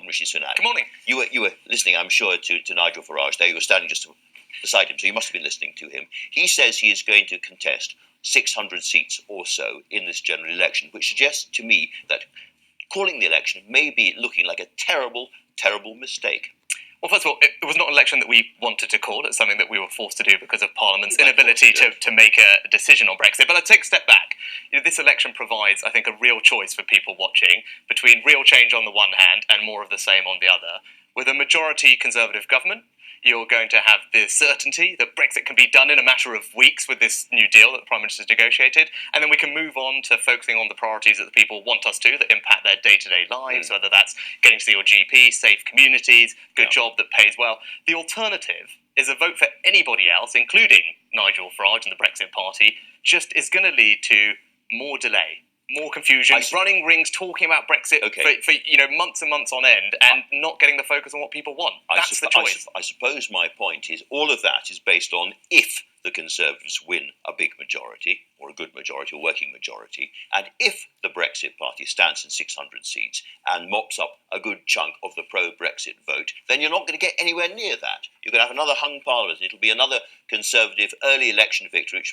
Rishi Sunak. Good morning. You were listening, I'm sure, to Nigel Farage there. You were standing just beside him, so you must have been listening to him. He says he is going to contest 600 seats or so in this general election, which suggests to me that calling the election may be looking like a terrible, terrible mistake. Well, first of all, it was not an election that we wanted to call. It's something that we were forced to do because of Parliament's inability to make a decision on Brexit. But I'll take a step back. This election provides, I think, a real choice for people watching between real change on the one hand and more of the same on the other. With a majority Conservative government, you're going to have the certainty that Brexit can be done in a matter of weeks with this new deal that the Prime Minister's negotiated, and then we can move on to focusing on the priorities that the people want us to, that impact their day-to-day lives, whether that's getting to see your GP, safe communities, good job that pays well. The alternative is a vote for anybody else, including Nigel Farage and the Brexit Party, just is going to lead to more delay, more confusion, running rings, talking about Brexit for months and months on end, and not getting the focus on what people want. That's the choice. I suppose my point is all of that is based on if the Conservatives win a big majority, or a good majority, or working majority, and if the Brexit Party stands in 600 seats and mops up a good chunk of the pro-Brexit vote, then you're not going to get anywhere near that. You're going to have another hung Parliament, and it'll be another Conservative early election victory,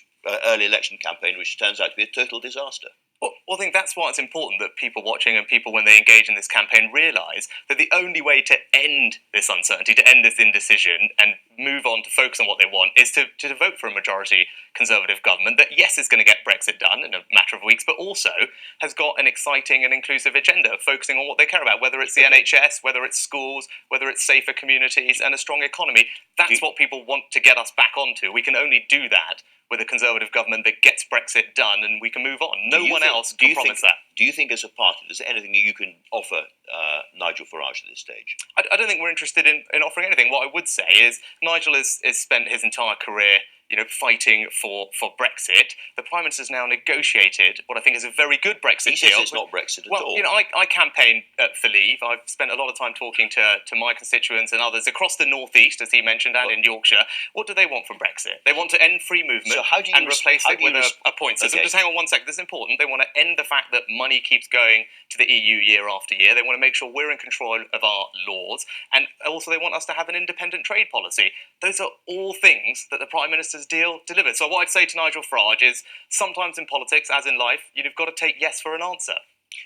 early election campaign, which turns out to be a total disaster. Well, I think that's why it's important that people watching and people, when they engage in this campaign, realise that the only way to end this uncertainty, to end this indecision and move on to focus on what they want is to vote for a majority Conservative government that, yes, is going to get Brexit done in a matter of weeks, but also has got an exciting and inclusive agenda focusing on what they care about, whether it's the NHS, whether it's schools, whether it's safer communities and a strong economy. That's what people want to get us back onto. We can only do that with a Conservative government that gets Brexit done and we can move on. No one else can promise that. Do you think as a party there's anything that you can offer Nigel Farage at this stage? I don't think we're interested in offering anything. What I would say is Nigel has spent his entire career fighting for Brexit. The Prime Minister's now negotiated what I think is a very good Brexit deal. He says it's not Brexit at all. I campaigned for Leave. I've spent a lot of time talking to my constituents and others across the North East, as he mentioned, and in Yorkshire. What do they want from Brexit? They want to end free movement and replace it with a point system. Just hang on 1 second. This is important. They want to end the fact that money keeps going to the EU year after year. They want to make sure we're in control of our laws. And also they want us to have an independent trade policy. Those are all things that the Prime Minister's deal delivered. So what I'd say to Nigel Farage is sometimes in politics, as in life, you've got to take yes for an answer.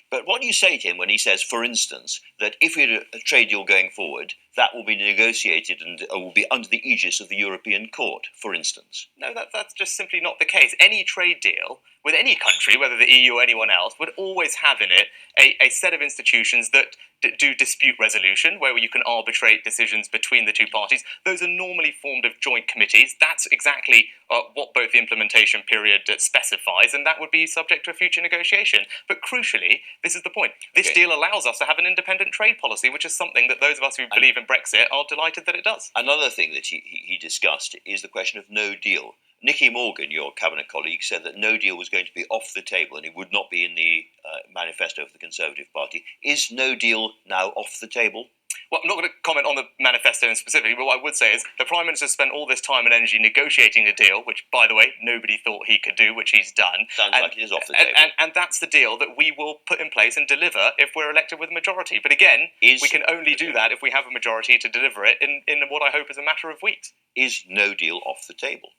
But what do you say to him when he says, for instance, that if we had a trade deal going forward, that will be negotiated and will be under the aegis of the European Court, for instance? No, that's just simply not the case. Any trade deal with any country, whether the EU or anyone else, would always have in it a set of institutions that do dispute resolution, where you can arbitrate decisions between the two parties. Those are normally formed of joint committees. That's exactly what both the implementation period specifies, and that would be subject to a future negotiation. But crucially, this is the point. This deal allows us to have an independent trade policy, which is something that those of us who believe in Brexit are delighted that it does. Another thing that he discussed is the question of no deal. Nicky Morgan, your cabinet colleague, said that no deal was going to be off the table and it would not be in the manifesto of the Conservative Party. Is no deal now off the table? Well, I'm not going to comment on the manifesto specifically, but what I would say is the Prime Minister spent all this time and energy negotiating a deal, which, by the way, nobody thought he could do, which he's done. Sounds like it is off the table. And that's the deal that we will put in place and deliver if we're elected with a majority. But again, we can only do that if we have a majority to deliver it in what I hope is a matter of weeks. Is no deal off the table?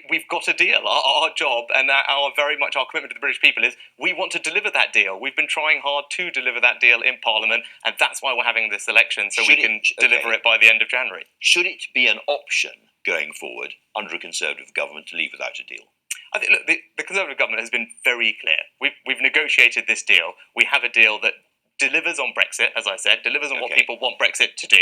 We've got a deal. Our job and our commitment to the British people is we want to deliver that deal. We've been trying hard to deliver that deal in Parliament, and that's why we're having this election, so we can deliver it by the end of January. Should it be an option going forward under a Conservative government to leave without a deal? I think, look, the Conservative government has been very clear. We've negotiated this deal. We have a deal that delivers on Brexit, as I said, delivers on what people want Brexit to do.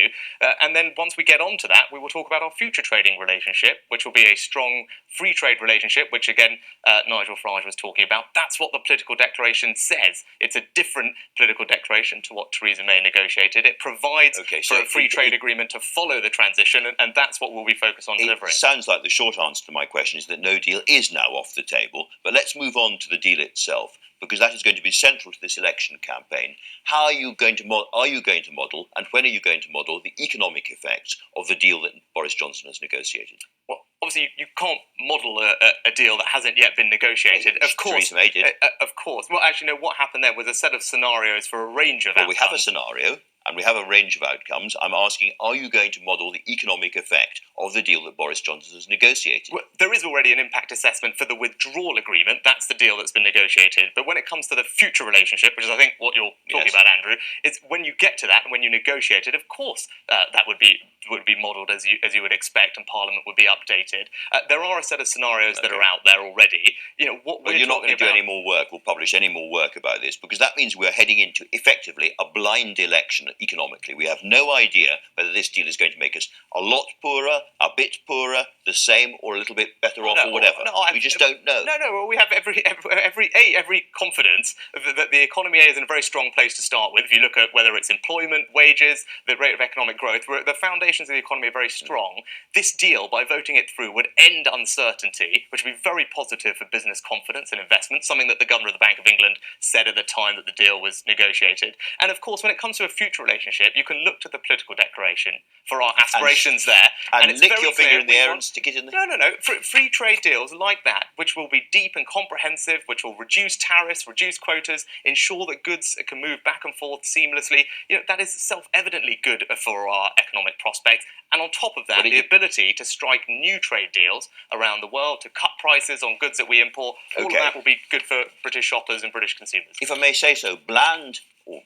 And then once we get on to that, we will talk about our future trading relationship, which will be a strong free trade relationship, which again, Nigel Farage was talking about. That's what the political declaration says. It's a different political declaration to what Theresa May negotiated. It provides for a free trade agreement to follow the transition, and that's what we'll be focused on delivering. It sounds like the short answer to my question is that no deal is now off the table. But let's move on to the deal itself, because that is going to be central to this election campaign. How are you going to model, and when are you going to model the economic effects of the deal that Boris Johnson has negotiated? Well, obviously, you can't model a deal that hasn't yet been negotiated. Of course, Theresa May did. Of course. Well, actually, no. What happened there was a set of scenarios for a range of outcomes. We have a scenario, and we have a range of outcomes. I'm asking, are you going to model the economic effect of the deal that Boris Johnson has negotiated? Well, there is already an impact assessment for the withdrawal agreement. That's the deal that's been negotiated. But when it comes to the future relationship, which is, I think, what you're talking about, Andrew, is when you get to that and when you negotiate it, of course, that would be modelled as you would expect, and Parliament would be updated. There are a set of scenarios that are out there already. Well, you're not going to do any more work or publish any more work about this, because that means we're heading into effectively a blind election economically. We have no idea whether this deal is going to make us a lot poorer, a bit poorer, the same, or a little bit better off, or whatever. We just don't know. No. Well, we have every confidence that the economy is in a very strong place to start with. If you look at whether it's employment, wages, the rate of economic growth, the foundations of the economy are very strong. This deal, by voting it through, would end uncertainty, which would be very positive for business confidence and investment, something that the Governor of the Bank of England said at the time that the deal was negotiated. And of course, when it comes to a future relationship, you can look to the political declaration for our aspirations there. And it's lick very your finger clear in the air and stick it in there? No. Free trade deals like that, which will be deep and comprehensive, which will reduce tariffs, reduce quotas, ensure that goods can move back and forth seamlessly, that is self-evidently good for our economic prospects. And on top of that, the ability to strike new trade deals around the world, to cut prices on goods that we import, all of that will be good for British shoppers and British consumers. If I may say so, bland or